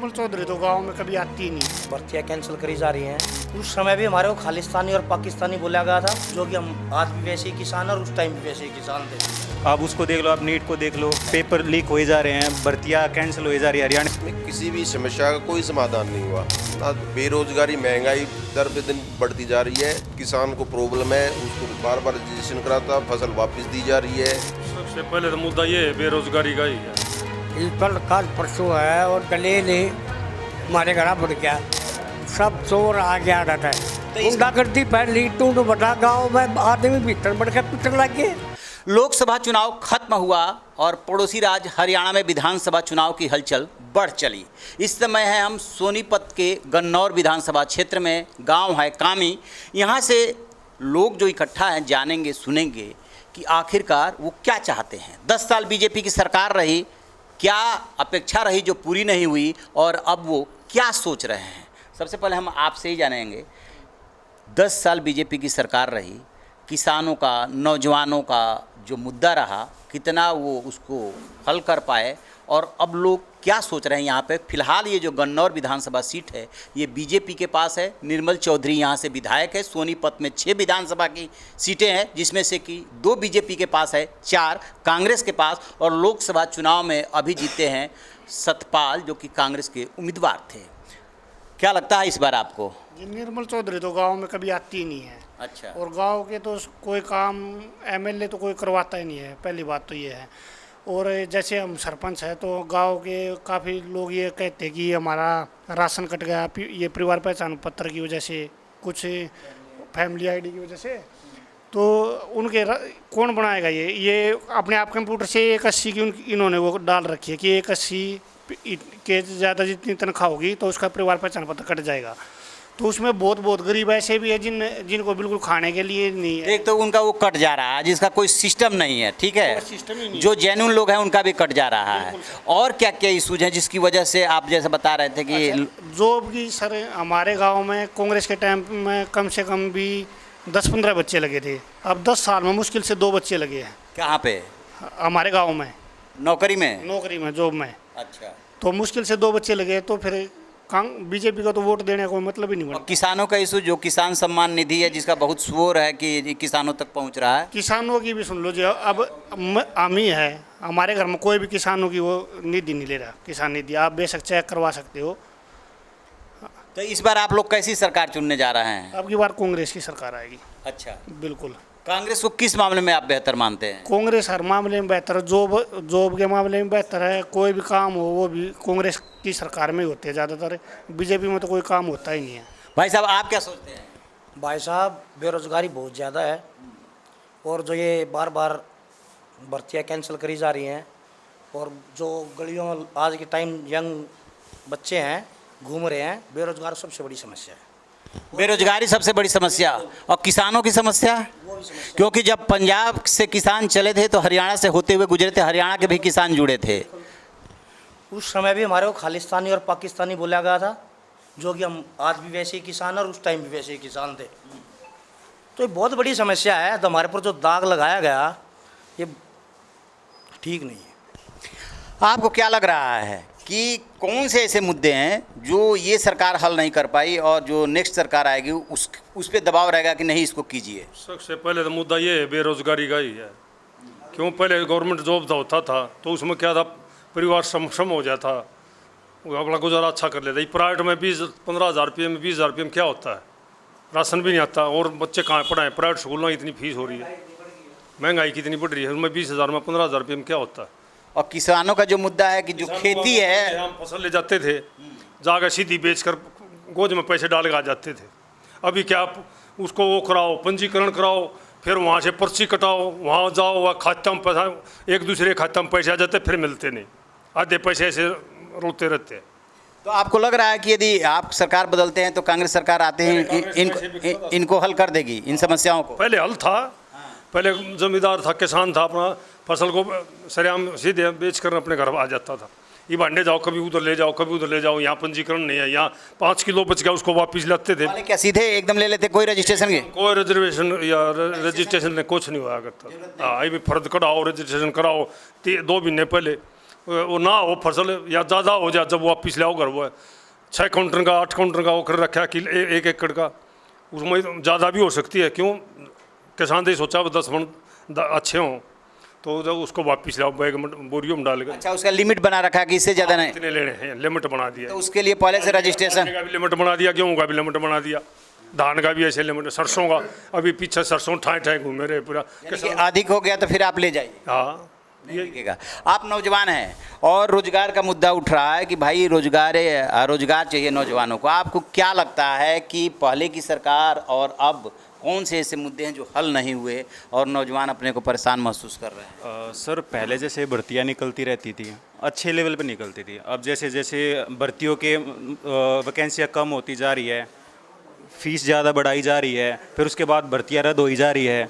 निर्मल चौधरी तो गांव में कभी आती ही नहीं। भर्तियाँ कैंसिल करी जा रही हैं। उस समय भी हमारे को खालिस्तानी और पाकिस्तानी बोला गया था, जो कि हम आज भी वैसे ही किसान और उस टाइम भी वैसे ही किसान थे। आप उसको देख लो, आप नीट को देख लो, पेपर लीक हो जा रहे हैं, भर्तियाँ कैंसिल हो जा रही है। हरियाणा में किसी भी समस्या का कोई समाधान नहीं हुआ ना। बेरोजगारी, महंगाई दर पे दिन बढ़ती जा रही है। किसान को प्रॉब्लम है, उसको बार बार रजिस्ट्रेशन कराता, फसल वापस दी जा रही है। सबसे पहले तो मुद्दा ये है, बेरोजगारी का ही है। कल परसों है और दलील ही हमारे घर बढ़ गया, सब चोर आ गया रहता है। गुंडागर्दी पहली टूट बटा गाँव में आदमी भीतर बढ़ के पिटने लग गए। लोकसभा चुनाव खत्म हुआ और पड़ोसी राज्य हरियाणा में विधानसभा चुनाव की हलचल बढ़ चली। इस समय है हम सोनीपत के गन्नौर विधानसभा क्षेत्र में, गांव है कामी। यहाँ से लोग जो इकट्ठा हैं जानेंगे, सुनेंगे कि आखिरकार वो क्या चाहते हैं। 10 साल बीजेपी की सरकार रही, क्या अपेक्षा रही जो पूरी नहीं हुई, और अब वो क्या सोच रहे हैं। सबसे पहले हम आपसे ही जानेंगे, 10 साल बीजेपी की सरकार रही, किसानों का, नौजवानों का जो मुद्दा रहा, कितना वो उसको हल कर पाए, और अब लोग क्या सोच रहे हैं यहाँ पे। फिलहाल ये जो गन्नौर विधानसभा सीट है ये बीजेपी के पास है। निर्मल चौधरी यहाँ से विधायक है। सोनीपत में 6 विधानसभा की सीटें हैं, जिसमें से कि 2 बीजेपी के पास है, 4 कांग्रेस के पास, और लोकसभा चुनाव में अभी जीते हैं सतपाल, जो कि कांग्रेस के उम्मीदवार थे। क्या लगता है इस बार आपको? जी, निर्मल चौधरी तो गांव में कभी आती ही नहीं है। अच्छा। और गांव के तो कोई काम एमएलए तो कोई करवाता ही नहीं है, पहली बात तो ये है। और जैसे हम सरपंच हैं तो गांव के काफ़ी लोग ये कहते हैं कि हमारा राशन कट गया, ये परिवार पहचान पत्र की वजह से, कुछ फैमिली आईडी की वजह से, तो उनके कौन बनाएगा ये अपने आप कंप्यूटर से 180 की इन्होंने वो डाल रखी है कि 180 के ज़्यादा जितनी तनख्वाह होगी तो उसका परिवार पहचान पत्र कट जाएगा। तो उसमें बहुत गरीब ऐसे भी है जिनको बिल्कुल खाने के लिए नहीं है। एक तो उनका वो कट जा रहा है, जिसका कोई सिस्टम नहीं है, ठीक है, सिस्टम ही नहीं। जो जेन्युइन लोग हैं उनका भी कट जा रहा है। और क्या क्या इशूज हैं जिसकी वजह से आप जैसे बता रहे थे कि जॉब की, सर हमारे गांव में कांग्रेस के टाइम में कम से कम भी 10-15 बच्चे लगे थे। अब 10 साल में मुश्किल से 2 बच्चे लगे हैं। कहाँ पे? हमारे गाँव में नौकरी में जॉब में। अच्छा। तो मुश्किल से 2 बच्चे लगे, तो फिर बीजेपी का तो वोट देने का कोई मतलब ही नहीं बनता। किसानों का इशू, जो किसान सम्मान निधि है, जिसका बहुत शोर है कि किसानों तक पहुंच रहा है। किसानों की भी सुन लो जी, अब हम ही है, हमारे घर में कोई भी किसानों की वो निधि नहीं ले रहा। किसान निधि आप बेशक चेक करवा सकते हो। तो इस बार आप लोग कैसी सरकार चुनने जा रहे हैं? अब की बार कांग्रेस की सरकार आएगी। अच्छा, बिल्कुल। कांग्रेस को किस मामले में आप बेहतर मानते हैं? कांग्रेस हर मामले में बेहतर है, जॉब के मामले में बेहतर है। कोई भी काम हो वो भी कांग्रेस की सरकार में ही होते हैं ज़्यादातर। बीजेपी में तो कोई काम होता ही नहीं है। भाई साहब, आप क्या सोचते हैं? भाई साहब, बेरोजगारी बहुत ज़्यादा है, और जो ये बार बार भर्तियाँ कैंसिल करी जा रही हैं, और जो गलियों में आज के टाइम यंग बच्चे हैं घूम रहे हैं, बेरोजगार सबसे बड़ी समस्या है। बेरोजगारी सबसे बड़ी समस्या, और किसानों की समस्या, क्योंकि जब पंजाब से किसान चले थे तो हरियाणा से होते हुए गुजरे थे, हरियाणा के भी किसान जुड़े थे। उस समय भी हमारे को खालिस्तानी और पाकिस्तानी बोला गया था, जो कि हम आज भी वैसे ही किसान और उस टाइम भी वैसे ही किसान थे। तो ये बहुत बड़ी समस्या है। तो हमारे पर जो दाग लगाया गया ये ठीक नहीं है। आपको क्या लग रहा है कि कौन से ऐसे मुद्दे हैं जो ये सरकार हल नहीं कर पाई, और जो नेक्स्ट सरकार आएगी उस पे दबाव रहेगा कि नहीं इसको कीजिए? सबसे पहले तो मुद्दा ये है, बेरोजगारी का ही है। क्यों, पहले गवर्नमेंट जॉब होता था तो उसमें क्या था, परिवार सक्षम हो जाता, वो अपना गुजारा अच्छा कर लेता। प्राइवेट में 15 हज़ार रुपये में 20 हज़ार रुपये में क्या होता है, राशन भी नहीं आता, और बच्चे कहाँ पढ़ाएं। प्राइवेट स्कूलों में इतनी फीस हो रही है, महंगाई कितनी बढ़ रही है, उनमें 20 हज़ार में 15 हज़ार रुपये में क्या होता है। और किसानों का जो मुद्दा है कि जो खेती है, हम फसल ले जाते थे, जाकर सीधी बेचकर गोद में पैसे डाल के आ जाते थे। अभी क्या, उसको वो कराओ, पंजीकरण कराओ, फिर वहाँ से पर्ची कटाओ, वहाँ जाओ, वह खाते में पैसा, एक दूसरे खाते में पैसे आ जाते, फिर मिलते नहीं, आधे पैसे ऐसे रोते रहते हैं। तो आपको लग रहा है कि यदि आप सरकार बदलते हैं तो कांग्रेस सरकार आते हैं इनको हल कर देगी, इन समस्याओं को? पहले हल था, पहले जमींदार था, किसान था, अपना फसल को सरेआम सीधे बेच कर अपने घर आ जाता था। ये बांटे जाओ, कभी उधर ले जाओ, कभी उधर ले जाओ, यहाँ पंजीकरण नहीं है, यहाँ 5 किलो बच गया उसको वापस लाते थे। क्या सीधे एकदम ले लेते, कोई रजिस्ट्रेशन के? कोई रिजर्वेशन या रजिस्ट्रेशन ने कुछ नहीं हुआ करता। हाँ, ये भी फर्द कटाओ, रजिस्ट्रेशन कराओ। 2 महीने पहले वो ना हो फसल या ज़्यादा हो जाए जब वापिस लाओ घर, वो 6 काउंटर का 8 काउंटर का वो कर रखा है कि 1 एकड़ का, उसमें ज़्यादा भी हो सकती है। क्यों किसान ने सोचा 10 मन अच्छे हों तो जब उसको वापिस लाओ बैग में बोरियों में डाल कर। अच्छा, उसका लिमिट बना रखा है कि इससे ज़्यादा नहीं, इतने लेने हैं, लिमिट बना दिया। तो उसके लिए पहले से रजिस्ट्रेशन का भी लिमिट बना दिया, गेहूँ का भी लिमिट बना दिया, धान का भी ऐसे लिमिट, सरसों का अभी पीछे सरसों ठाए ठाए घूमे रहे पूरा। कि अधिक हो गया तो फिर आप ले जाइए, हाँ ये बिकेगा। आप नौजवान हैं और रोजगार का मुद्दा उठ रहा है कि भाई रोजगार चाहिए नौजवानों को। आपको क्या लगता है कि पहले की सरकार और अब कौन से ऐसे मुद्दे हैं जो हल नहीं हुए और नौजवान अपने को परेशान महसूस कर रहे हैं? सर पहले जैसे भर्तियाँ निकलती रहती थी, अच्छे लेवल पे निकलती थी। अब जैसे जैसे भर्तियों के वैकेंसियाँ कम होती जा रही है, फीस ज़्यादा बढ़ाई जा रही है, फिर उसके बाद भर्तियाँ रद्द होई जा रही है।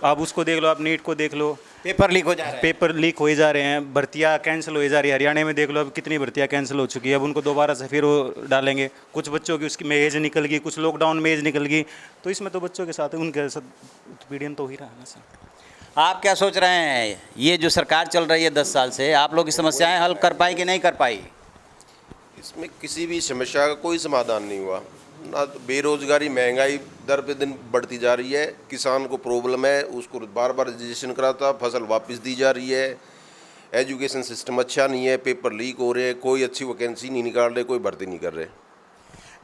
आप उसको देख लो, आप नीट को देख लो, पेपर लीक हो जा रहा है, पेपर लीक हो जा रहे हैं, भर्तियाँ कैंसिल हो जा रही है। हरियाणा में देख लो अब कितनी भर्तियाँ कैंसिल हो चुकी है, अब उनको दोबारा से फिर वो डालेंगे। कुछ बच्चों की उसकी में एज निकल गई, कुछ लॉकडाउन में एज निकल गई, तो इसमें तो बच्चों के साथ उनके साथ उत्पीड़न तो हो ही रहा है ना सर। आप क्या सोच रहे हैं, ये जो सरकार चल रही है 10 साल से, आप लोग की समस्याएं हल कर पाई कि नहीं कर पाई? इसमें किसी भी समस्या का कोई समाधान नहीं हुआ ना। बेरोजगारी, महंगाई दर पे दिन बढ़ती जा रही है, किसान को प्रॉब्लम है, उसको बार बार रजिस्ट्रेशन कराता, फसल वापस दी जा रही है, एजुकेशन सिस्टम अच्छा नहीं है, पेपर लीक हो रहे हैं, कोई अच्छी वैकेंसी नहीं निकाल रहे, कोई भर्ती नहीं कर रहे।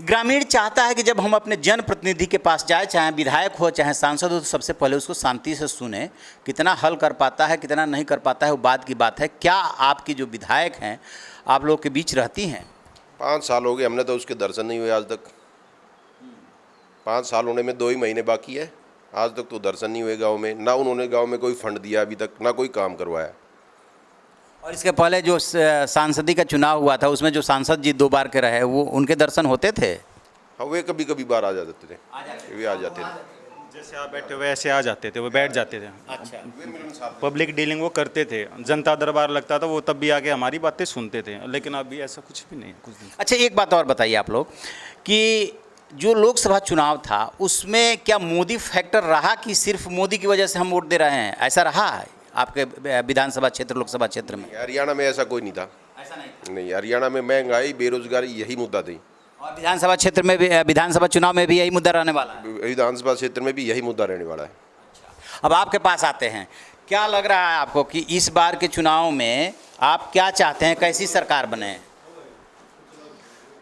ग्रामीण चाहता है कि जब हम अपने जनप्रतिनिधि के पास जाए, चाहे विधायक हो चाहे सांसद हो, तो सबसे पहले उसको शांति से सुने। कितना हल कर पाता है कितना नहीं कर पाता है वो बात की बात है। क्या आपकी जो विधायक हैं आप लोग के बीच रहती हैं? 5 साल हो गए, हमने तो उसके दर्शन नहीं हुए आज तक। 5 साल होने में 2 ही महीने बाकी है, आज तक तो दर्शन नहीं हुए गांव में। ना उन्होंने गांव में कोई फंड दिया अभी तक, ना कोई काम करवाया। और इसके पहले जो सांसदी का चुनाव हुआ था उसमें जो सांसद जी 2 बार के रहे, वो उनके दर्शन होते थे? हाँ, वे कभी कभी बार आ जाते थे, वे आ जाते थे। जैसे आप बैठे हुए ऐसे आ जाते थे, वो बैठ जाते थे। अच्छा, पब्लिक डीलिंग वो करते थे, जनता दरबार लगता था, वो तब भी आके हमारी बातें सुनते थे। लेकिन अभी ऐसा कुछ भी नहीं है कुछ दिन। अच्छा, एक बात और बताइए आप लोग कि जो लोकसभा चुनाव था उसमें क्या मोदी फैक्टर रहा कि सिर्फ मोदी की वजह से हम वोट दे रहे हैं, ऐसा रहा है आपके विधानसभा क्षेत्र, लोकसभा क्षेत्र में? हरियाणा में ऐसा कोई नहीं था। ऐसा नहीं। नहीं, हरियाणा में महंगाई, बेरोजगारी यही मुद्दा थी। और विधानसभा क्षेत्र में भी, विधानसभा चुनाव में भी यही मुद्दा रहने वाला है? विधानसभा क्षेत्र में भी यही मुद्दा रहने वाला है। अब आपके पास आते हैं, क्या लग रहा है आपको कि इस बार के चुनाव में आप क्या चाहते हैं, कैसी सरकार बने?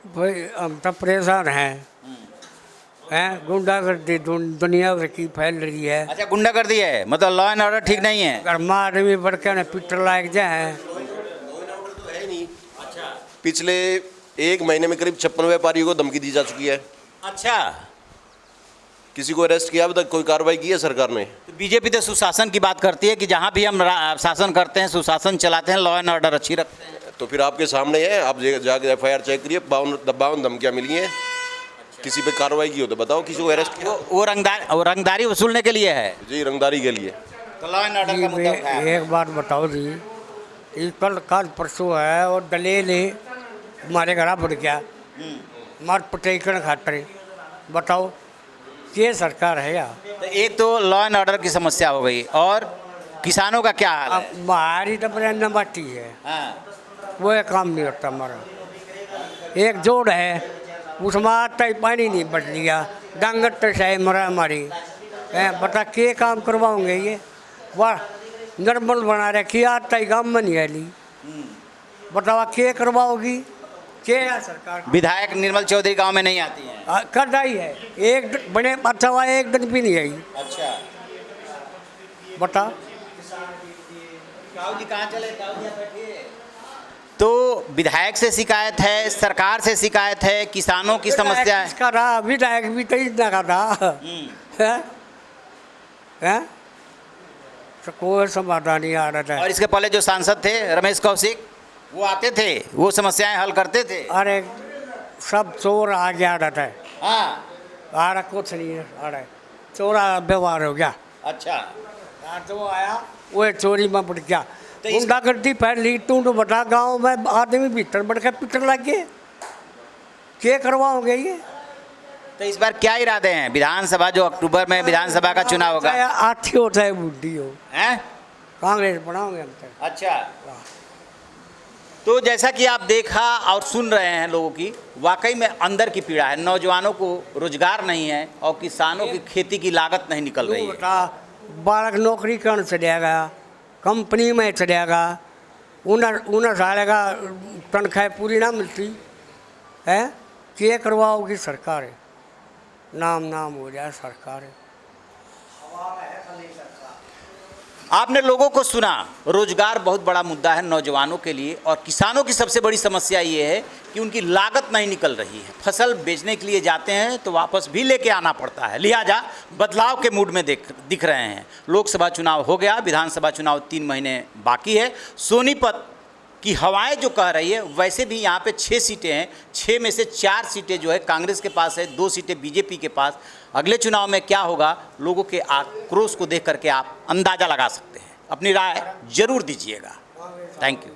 भाई हम तो परेशान हैं, गुंडागर्दी दुनिया भर की फैल रही है। अच्छा, गुंडागर्दी है, मतलब लॉ एंड ऑर्डर ठीक नहीं है? घर में आदमी बढ़ के ना पिटर लायक जाए। पिछले 1 महीने में करीब 56 व्यापारियों को धमकी दी जा चुकी है। अच्छा, किसी को अरेस्ट किया, अब तक कोई कार्रवाई की है सरकार ने? तो बीजेपी तो सुशासन की बात करती है कि जहाँ भी हम शासन करते हैं, सुशासन चलाते हैं, लॉ एंड ऑर्डर अच्छी रखते हैं। तो फिर आपके सामने है, आप जाके FIR चेक करिए, 52 धमकियाँ मिली हैं। किसी पे कार्रवाई की हो तो बताओ, किसी को अरेस्ट किया? वो रंगदारी वसूलने के लिए है जी, रंगदारी के लिए। तो लॉ एंड ऑर्डर का मुद्दा उठाया। एक बात बताओ जी, ये कल परसों है और दलेल हमारे घर बढ़ गया, मार पटेकन खातर। बताओ ये सरकार है यार? तो एक तो लॉ एंड ऑर्डर की समस्या हो गई, और किसानों का क्या हाल है? अब बाहरी तो बरना बाटी है, हाँ। वो एक काम नहीं होता हमारा। एक जोड़ है, उसमें आता ही पानी नहीं बढ़ लिया, डांगर तो शाय मरा हमारी है। बता के काम करवाओगे ये? वाह, नर्मल बना रखी, आता ही काम में नहीं आली। बतावा के करवाओगी के? सरकार विधायक निर्मल चौधरी गांव में नहीं आती हैं? कर रही है, एक बने अच्छा हुआ, एक दिन भी नहीं आई। अच्छा, बता काऊ जी कहाँ चले? काऊ जी बैठिए। तो विधायक से शिकायत है, सरकार से शिकायत है, किसानों की समस्या है। इसका रहा विधायक भी तो इतना का था है? तो कोई समाधान नहीं आ रहा था। और इसके पहले जो सांसद थे रमेश कौशिक, वो आते थे, वो समस्याएं हल करते थे। अरे सब चोर आ गया रहता है। हाँ, आ रहा कुछ नहीं है, आ रहा है चोरा व्यवहार हो गया। अच्छा, जो आया वो चोरी में बढ़ गया। तो इस- गुंडागर्दी फैली, टूट बटा गाँव में आदमी भीतर बढ़ के पिटर लग गए। क्या करवाओगे ये? तो इस बार क्या इरादे हैं? विधानसभा जो अक्टूबर में विधानसभा का चुनाव होगा, चाहे आठी हो चाहे बुढ़ी हो, हैं? कांग्रेस बनाओगे हम तो। अच्छा, तो जैसा कि आप देखा और सुन रहे हैं लोगों की, वाकई में अंदर की पीड़ा है। नौजवानों को रोजगार नहीं है और किसानों की खेती की लागत नहीं निकल रही है। बालक नौकरी करने चलिया गया, कंपनी में चलिया गया, उन्हें साले का तनख्वाह पूरी ना मिलती है। क्या करवाओगी सरकार है, नाम हो जाए सरकार है। आपने लोगों को सुना, रोजगार बहुत बड़ा मुद्दा है नौजवानों के लिए, और किसानों की सबसे बड़ी समस्या ये है कि उनकी लागत नहीं निकल रही है। फसल बेचने के लिए जाते हैं तो वापस भी लेके आना पड़ता है, लिहाजा बदलाव के मूड में दिख रहे हैं। लोकसभा चुनाव हो गया, विधानसभा चुनाव 3 महीने बाकी है। सोनीपत की हवाएं जो कह रही है, वैसे भी यहाँ पे 6 सीटें हैं, 6 में से 4 सीटें जो है कांग्रेस के पास है, 2 सीटें बीजेपी के पास। अगले चुनाव में क्या होगा, लोगों के आक्रोश को देख करके आप अंदाज़ा लगा सकते हैं। अपनी राय जरूर दीजिएगा। Thank you.